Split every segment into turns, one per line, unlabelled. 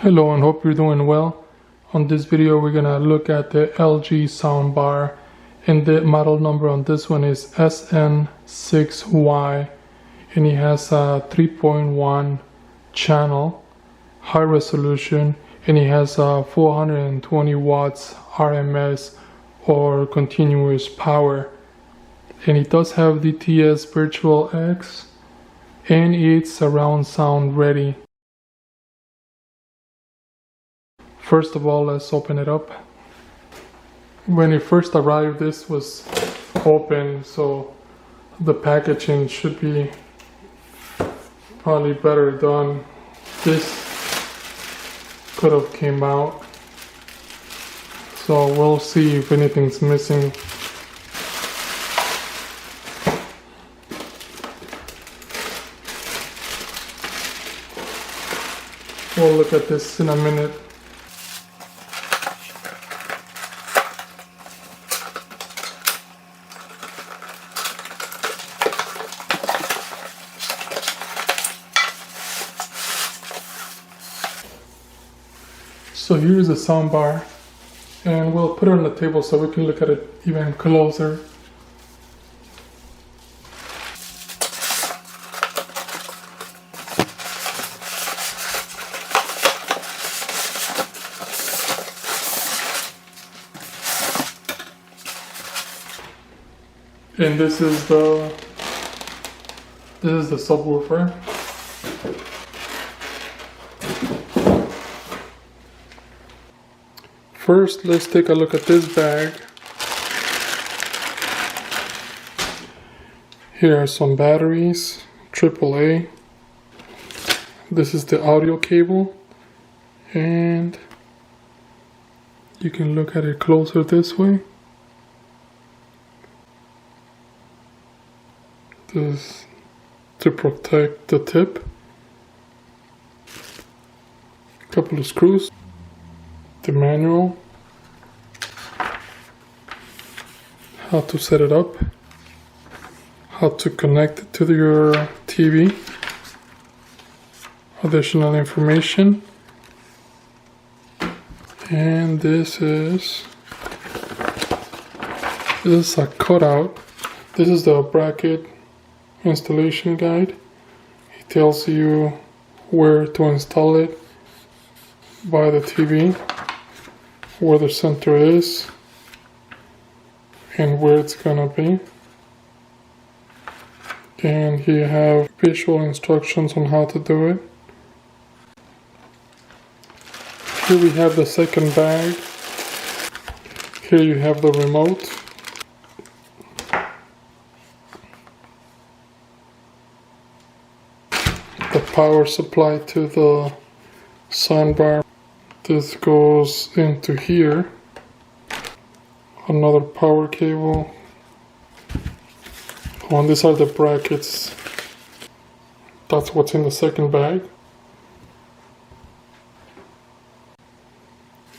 Hello and hope you're doing well. On this video we're gonna look at the LG Soundbar, and the model number on this one is SN6Y, and it has a 3.1 channel, high resolution, and it has 420 watts RMS or continuous power, and it does have DTS Virtual X, and it's surround sound ready. First of all, let's open it up. When it first arrived, this was open, so the packaging should be probably better done. This could have came out, so we'll see if anything's missing. We'll look at this in a minute. So here's the soundbar, and we'll put it on the table so we can look at it even closer. And this is the subwoofer. First, let's take a look at this bag. Here are some batteries, AAA. This is the audio cable, and you can look at it closer this way. This to protect the tip. A couple of screws. The manual, how to set it up, how to connect it to your TV, additional information, and this is a cutout. This is the bracket installation guide. It tells you where to install it by the TV, where the center is, and where it's gonna be. And here you have visual instructions on how to do it. Here we have the second bag. Here you have the remote. The power supply to the soundbar. This goes into here. Another power cable. Oh, and these are the brackets. That's what's in the second bag.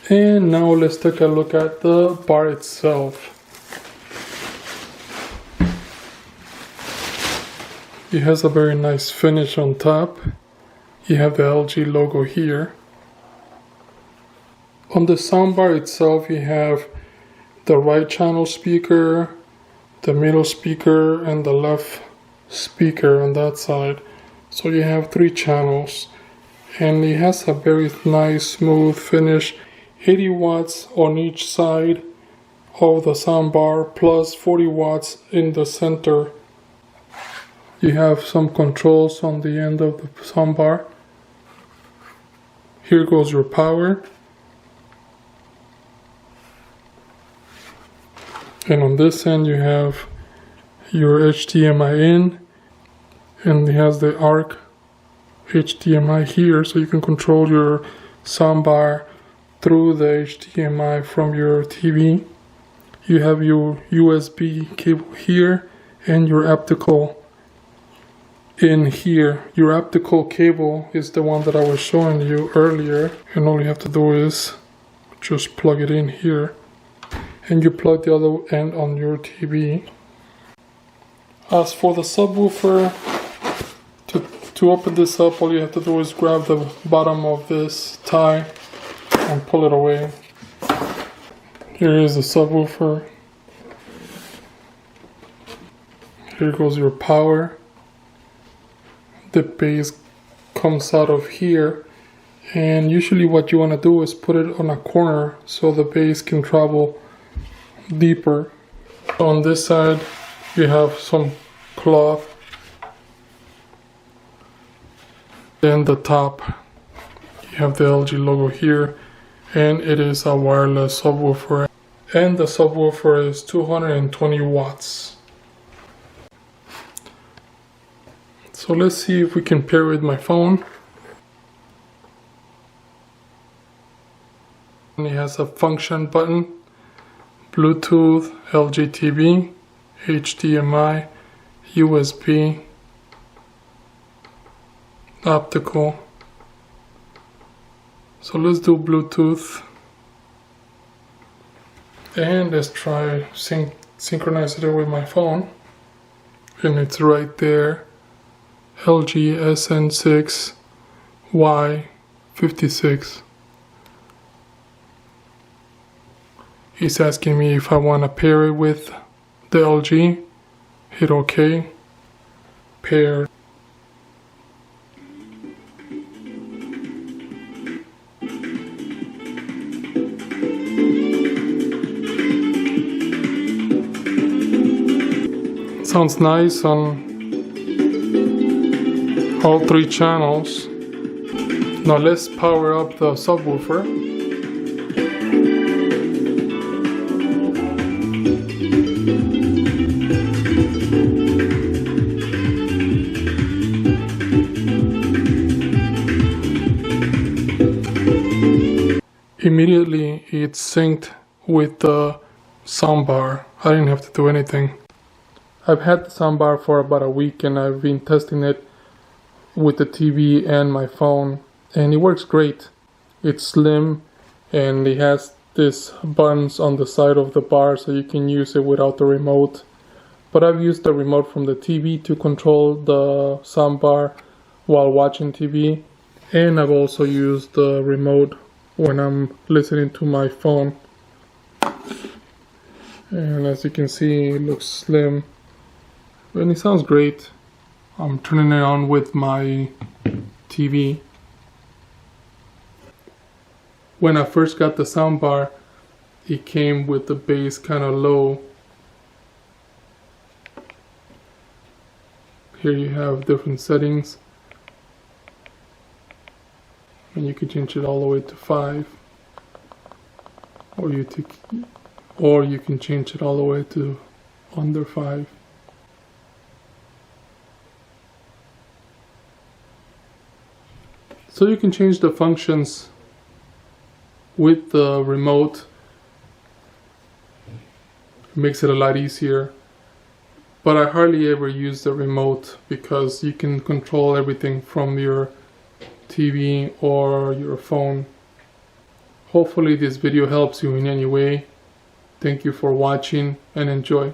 And now let's take a look at the bar itself. It has a very nice finish on top. You have the LG logo here. On the soundbar itself, you have the right channel speaker, the middle speaker, and the left speaker on that side. So you have 3 channels, and it has a very nice smooth finish. 80 watts on each side of the soundbar, plus 40 watts in the center. You have some controls on the end of the soundbar. Here goes your power. And on this end you have your HDMI in, and it has the ARC HDMI here, so you can control your soundbar through the HDMI from your TV. You have your USB cable here and your optical in here. Your optical cable is the one that I was showing you earlier, and all you have to do is just plug it in here, and you plug the other end on your TV. As for the subwoofer, to To open this up, all you have to do is grab the bottom of this tie and pull it away. Here is the subwoofer. Here goes your power. The bass comes out of here, and usually what you want to do is put it on a corner so the bass can travel deeper. On this side you have some cloth. Then the top, you have the LG logo here, and it is a wireless subwoofer, and the subwoofer is 220 watts. So let's see if we can pair with my phone. And it has a function button, Bluetooth, LG TV, HDMI, USB, optical. So let's do Bluetooth, and let's try synchronize it with my phone, and it's right there, LG SN6Y 56. He's asking me if I want to pair it with the LG. Hit OK, pair. Sounds nice on all 3 channels. Now let's power up the subwoofer. Immediately it's synced with the soundbar. I didn't have to do anything. I've had the soundbar for about a week, and I've been testing it with the TV and my phone, and it works great. It's slim, and it has this buttons on the side of the bar so you can use it without the remote. But I've used the remote from the TV to control the soundbar while watching TV, and I've also used the remote when I'm listening to my phone. And as you can see, it looks slim. And it sounds great. I'm turning it on with my TV. When I first got the soundbar, it came with the bass kind of low. Here you have different settings, and you can change it all the way to 5, or you can change it all the way to under 5. So you can change the functions with the remote. It makes it a lot easier. But I hardly ever use the remote because you can control everything from your TV or your phone. Hopefully this video helps you in any way. Thank you for watching and enjoy.